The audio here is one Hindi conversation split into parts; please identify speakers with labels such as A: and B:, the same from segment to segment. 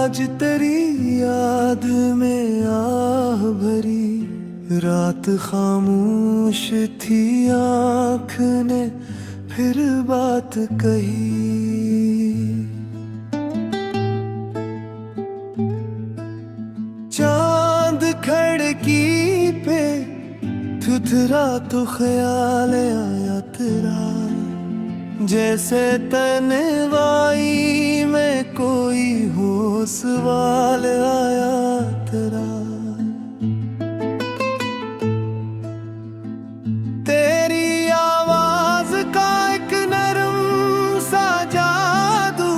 A: आज तेरी याद में आह भरी, रात खामोश थी आँख ने फिर बात कही। चांद खिड़की पे थुथरा तो ख्याल आया तेरा, जैसे तन्हाई में कोई हो सवाल आया तेरा। तेरी आवाज का एक नरम सा जादू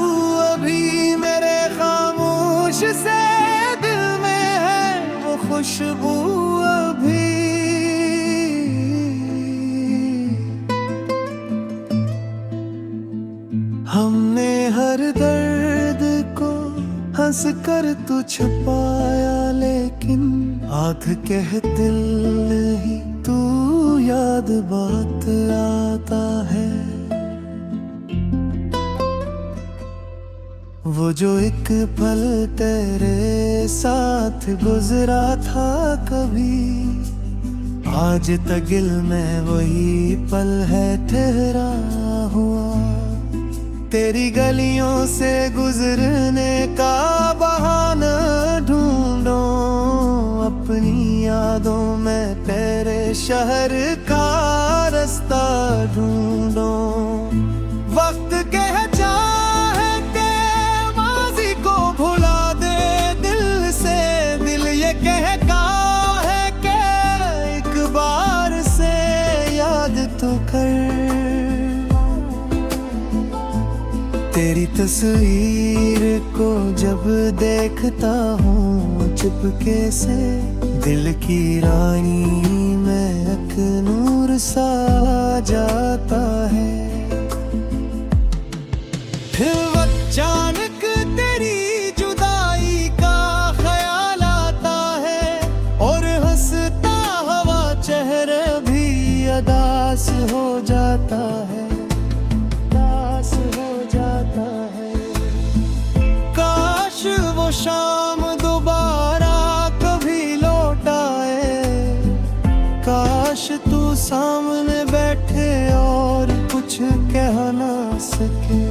A: अभी मेरे खामोश से दिल में है, वो खुशबू अभी। हमने हर दर्द को हंस कर तो छुपाया, लेकिन आध कह दिल ही तू याद बात आता है। वो जो एक पल तेरे साथ गुजरा था कभी, आज तगिल में वही पल है ठहरा हुआ। तेरी गलियों से गुजरने का बहाना ढूंढो, अपनी यादों में तेरे शहर का रास्ता ढूंढो। वक्त कह चाहे के माजी को भुला दे दिल से, दिल ये कहता है कि एक बार से याद तो कर। तेरी तस्वीर को जब देखता हूँ चुपके से, दिल की रानी में अखनूर सा जाता है। फिर अचानक तेरी जुदाई का ख्याल आता है, और हंसता हुआ चेहरा भी अदास हो जाता है, उदास हो जाता है। काश वो शाम दोबारा कभी लौट आए, काश तू सामने बैठे और कुछ कह ना सके।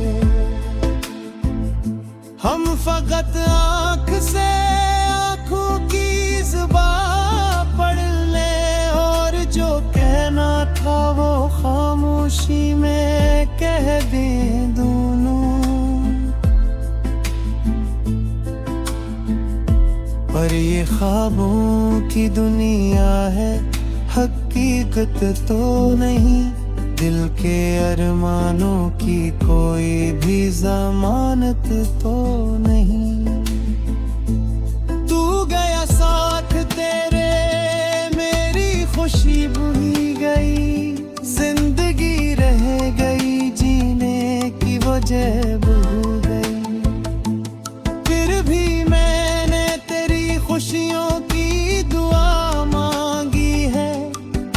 A: हम फकत आँख से आँखों की ज़ुबान पढ़ लें, और जो कहना था वो खामोशी में कह दें दोनों। पर ये ख्वाबों की दुनिया है, हकीकत तो नहीं। दिल के अरमानों की कोई भी जमानत तो नहीं। तू गया साथ तेरे मेरी खुशी भूल गई, जिंदगी रह गई जीने की वजह भूल गई। फिर भी मैंने तेरी खुशियों की दुआ मांगी है,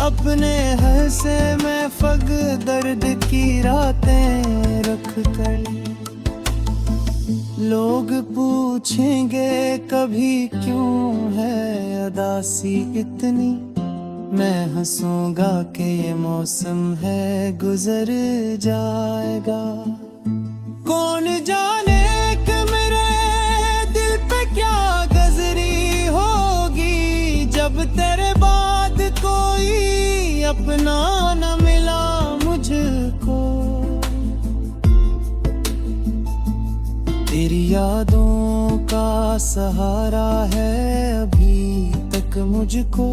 A: अपने हंसे में फग दर्द की रातें रख कर। लोग पूछेंगे कभी क्यों है अदासी इतनी, मैं हंसूंगा कि ये मौसम है गुजर जाएगा। कौन जाने कि मेरे दिल पे क्या गजरी होगी, जब तेरे बाद कोई अपना न मिला मुझको। तेरी यादों का सहारा है अभी तक मुझको,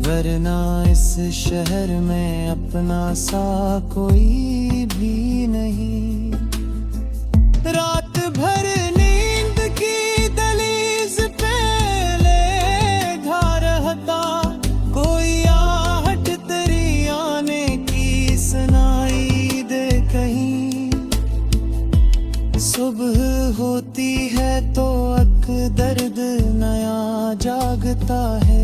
A: वरना इस शहर में अपना सा कोई भी नहीं। रात भर नींद की दहलीज पे लेटा रहता, कोई आहट तेरी आने की सुनाई दे कहीं। सुबह होती है तो अक दर्द नया जागता है,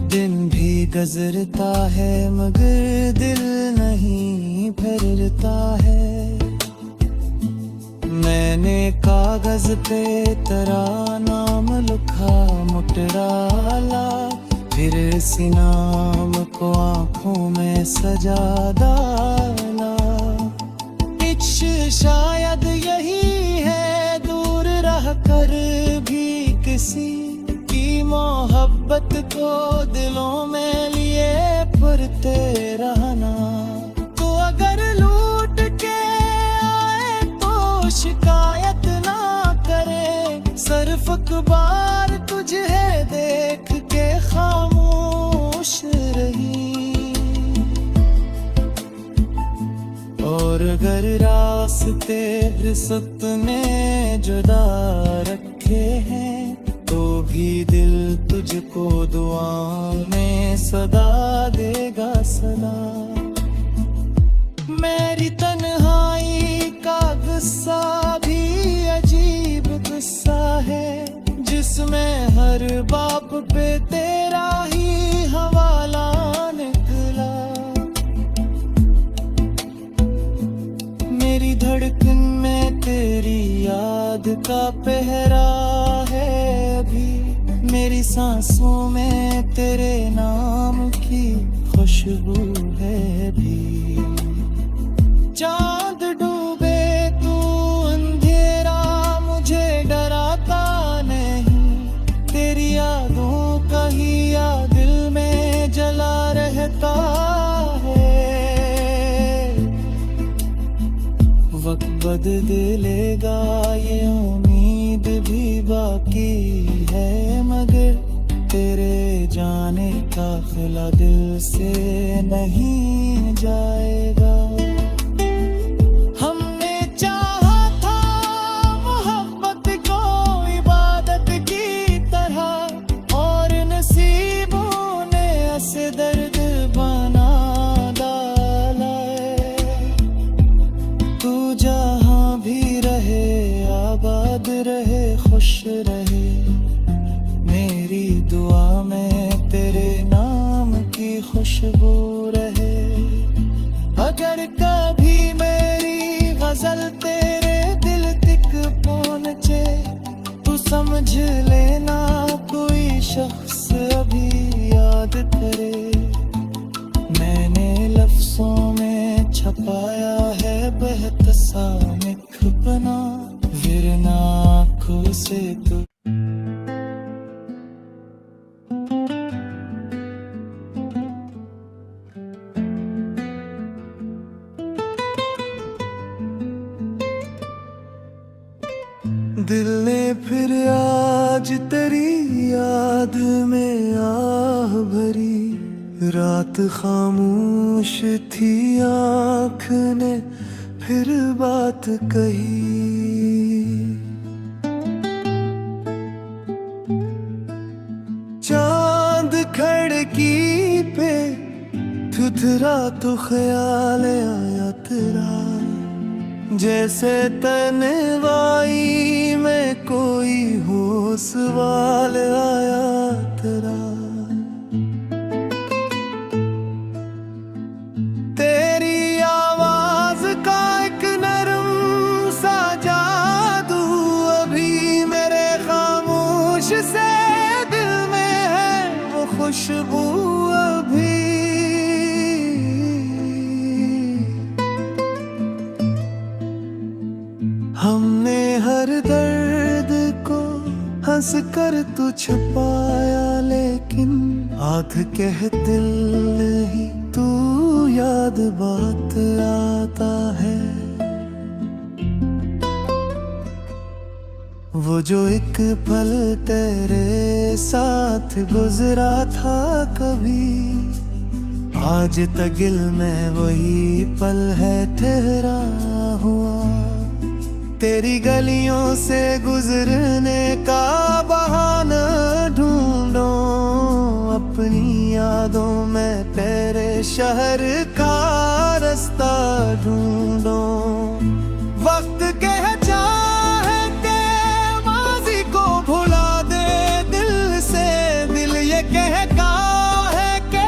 A: दिन भी गुजरता है मगर दिल नहीं फिरता है। मैंने कागज पे तेरा नाम लिखा मुटराला, फिर इसी नाम को आंखों में सजा डाला। इश्क शायद यही है, दूर रह कर भी किसी की मोहब्बत को दिलों में लिए फिरते रहना। तो अगर लूट के आए तो शिकायत ना करे, सिर्फ अखबार तुझे देख के खामोश रही। और अगर रास्ते रिश्त ने जुदा रखे हैं, तो भी दिल तुझको दुआ में सदा देगा सदा। मेरी तन्हाई का गुस्सा भी अजीब गुस्सा है, जिसमें हर बाप पे तेरा ही हवाला निकला। मेरी धड़कन में तेरी याद का पहरा है अभी, मेरी सांसों में तेरे नाम की खुशबू है भी। चांद डूबे तू अंधेरा मुझे डराता नहीं, तेरी यादों का ही याद दिल में जला रहता है। वक्त बदलेगा ये उम्मीद भी बाकी है, मगर तेरे जाने का ख्याल दिल से नहीं जाएगा। हमने चाहा था मोहब्बत को इबादत की तरह, और नसीबों ने ऐसे दर्द बना डाला है। तू जहाँ भी रहे आबाद रहे खुश रहे, मेरी दुआ में तेरे नाम की खुशबू रहे। अगर कभी मेरी गजल तेरे दिल तक पहुँचे, तू समझ लेना कोई शख्स अभी याद करे। मैंने लफ्जों में छपाया है बेहतसामिक बना, विरना आँखों से तू। दिल ने फिर आज तेरी याद में आह भरी, रात खामोश थी आँख ने फिर बात कही। चांद खिड़की पे थुथरा तो ख्याल आया तेरा, जैसे तन्हाई में कोई हो सवाल आया तेरा। तेरी आवाज का एक नरम सा जादू अभी मेरे खामोश से दिल में है, वो खुशबू अभी। हमने हर दर्द को हंस कर तो छुपाया, लेकिन आध कह दिल ही तू याद बात आता है। वो जो एक पल तेरे साथ गुजरा था कभी, आज तक दिल में वही पल है ठहरा हुआ। तेरी गलियों से गुजरने का बहाना ढूंढो, अपनी यादों में तेरे शहर का रास्ता ढूंढो। वक्त कह चाहे के माजी को भुला दे दिल से, दिल ये कहता है कि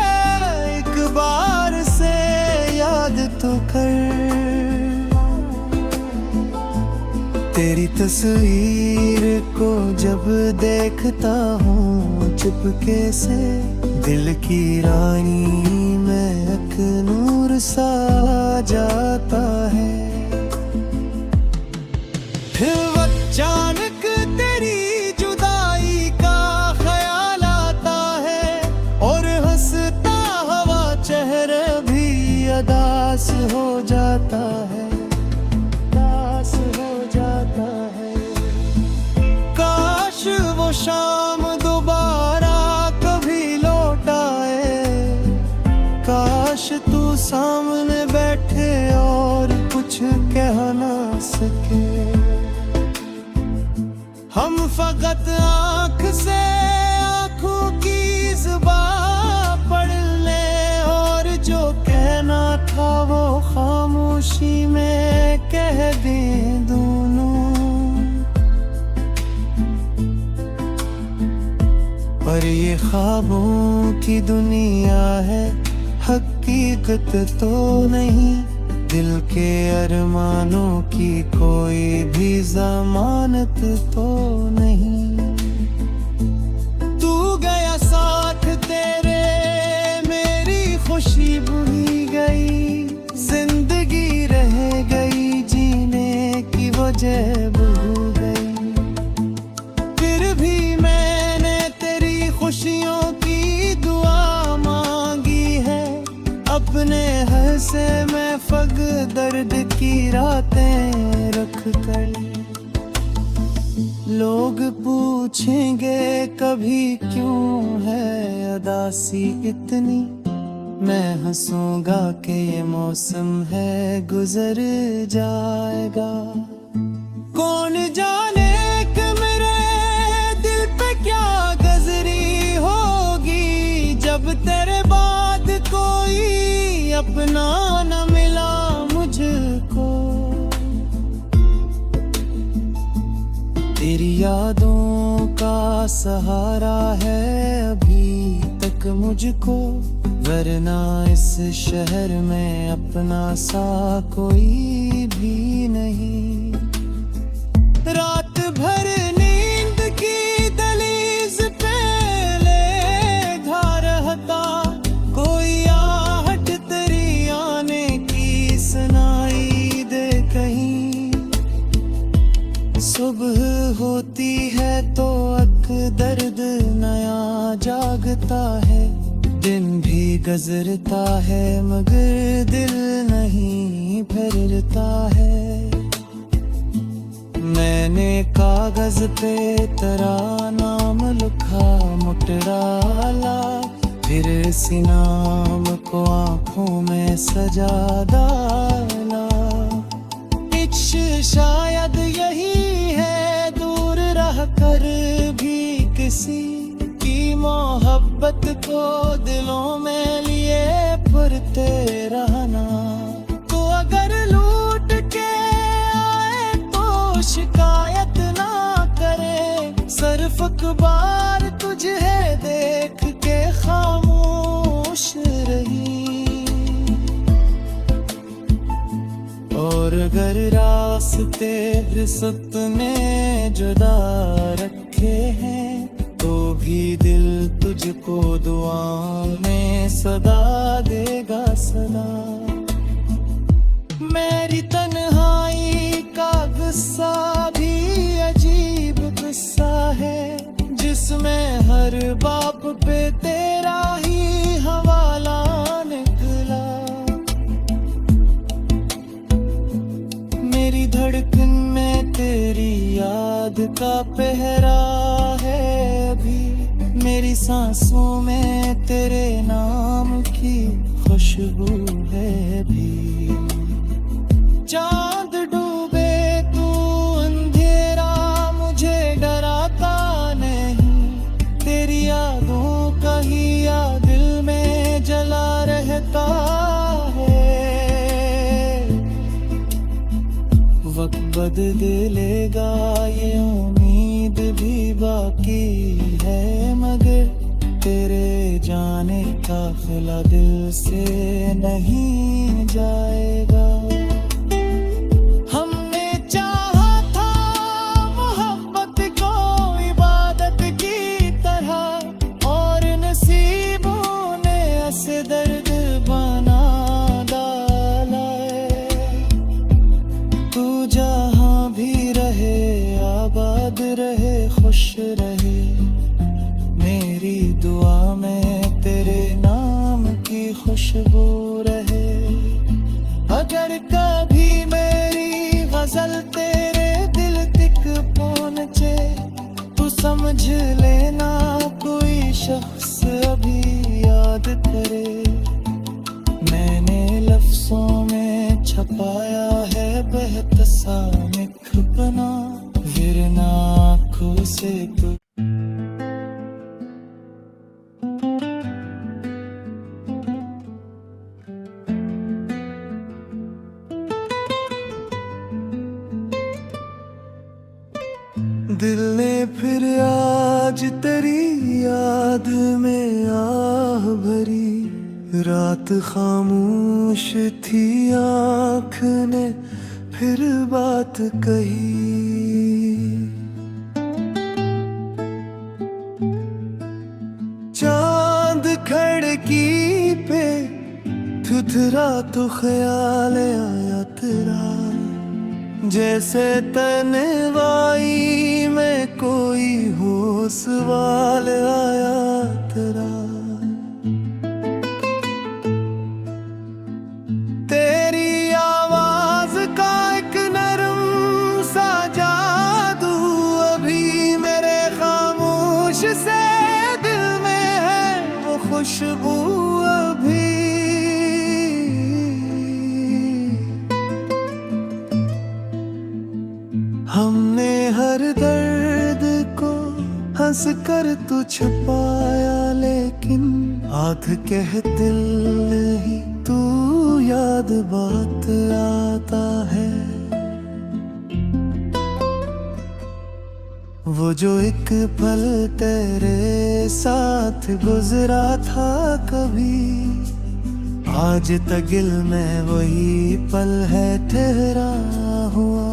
A: एक बार से याद तो कर। तस्वीर को जब देखता हूँ चुपके से, दिल की रानी में एक नूर सा आ जाता है। फिर अचानक तेरी जुदाई का ख्याल आता है, और हंसता हुआ चेहरा भी अदास हो जाता है, उदास हो जाता है। काश वो शाम दोबारा कभी लौट आए, काश तू सामने बैठे और कुछ कह ना सके। हम फकत आँख से आँखों की ज़ुबान पढ़ लें, और जो कहना था वो खामोशी में कह दें दोनों। पर ये ख्वाबों की दुनिया है, हकीकत तो नहीं। दिल के अरमानों की कोई भी जमानत तो नहीं। तू गया साथ तेरे, मेरी खुशी भूल गई, जिंदगी रह गई जीने की वजह भूल गई। फिर भी मैंने तेरी खुशियों की दुआ मांगी है, अपने हर से मैं फग दर्द की रातें रख कर। लोग पूछेंगे कभी क्यों है अदासी इतनी, मैं हंसूंगा कि ये मौसम है गुजर जाएगा। कौन जाने कि मेरे दिल पे क्या गुजरी होगी, जब तेरे बाद कोई अपना न मिला मुझको। तेरी यादों का सहारा है अभी तक मुझको, वरना इस शहर में अपना सा कोई भी नहीं। रात भर नींद की दहलीज पे लेटा रहता, कोई आहट तेरी आने की सुनाई दे कहीं। सुबह होती है तो एक दर्द नया जागता है, दिन भी गुजरता है मगर दिल नहीं फिरता है। मैंने कागज पे तेरा नाम लिखा मुटराला, फिर इसी नाम को आँखों में सजा डाला। इश्क शायद यही है, दूर रह कर भी किसी की मोहब्बत को दिलों में लिए फिरते रहना। तो अगर लूट के आए तो शिकायत ना करे, सिर्फ अखबार तुझे देख के खामोश रही। और अगर रास्ते रिश्त ने जुदा रखे हैं, तो भी दिल तुझको दुआ में सदा देगा सदा। मेरी तन्हाई का गुस्सा भी अजीब गुस्सा है, जिसमें हर बाप पे तेरा ही हवाला निकला। मेरी धड़कन में तेरी याद का पहरा है अभी, मेरी सांसों में तेरे नाम की खुशबू है भी। चांद डूबे तू अंधेरा मुझे डराता नहीं, तेरी यादों का ही याद दिल में जला रहता है। वक्त बदलेगा ये उम्मीद भी बाकी है, मगर तेरे जाने का ख्याल दिल से नहीं जाएगा। हमने चाहा था खुश रहे। मेरी दुआ में तेरे नाम की खुशबू रहे। अगर कभी मेरी गजल तेरे दिल तक पहुंचे तो समझ लेना कोई शख्स अभी याद करे। मैंने लफ्जों में छपाया है बेहतसा निखपना, गिरना आँखों से दिल ने फिर आज तेरी याद में आह भरी। रात खामोश थी, आँख ने फिर बात कही। चांद खिड़की पे थुथरा तो ख्याल आया तेरा, जैसे तन्हाई में कोई हो सवाल आया तेरा। तेरी आवाज का एक नरम सा जादू अभी मेरे खामोश से दिल में है, वो खुशबू अभी। हमने हर दर्द को हंस कर तो छुपाया, लेकिन आध कह दिल ही तू याद बात आता है। वो जो एक पल तेरे साथ गुजरा था कभी, आज तगिल में वही पल है ठहरा हुआ।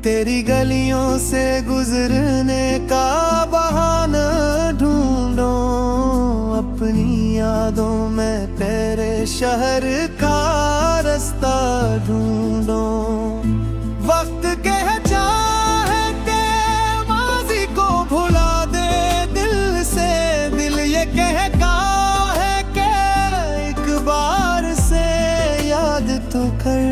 A: तेरी गलियों से गुजरने का बहाना ढूंढो, अपनी यादों में तेरे शहर का रास्ता ढूंढो। वक्त कह चाहे के माजी को भुला दे दिल से, दिल ये कहता है कि एक बार से याद तो कर।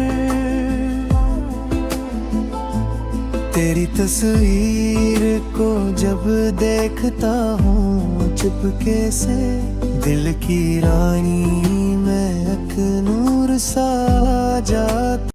A: तेरी तस्वीर को जब देखता हूँ चुपके से, दिल की रानी में एक नूर सा जाता।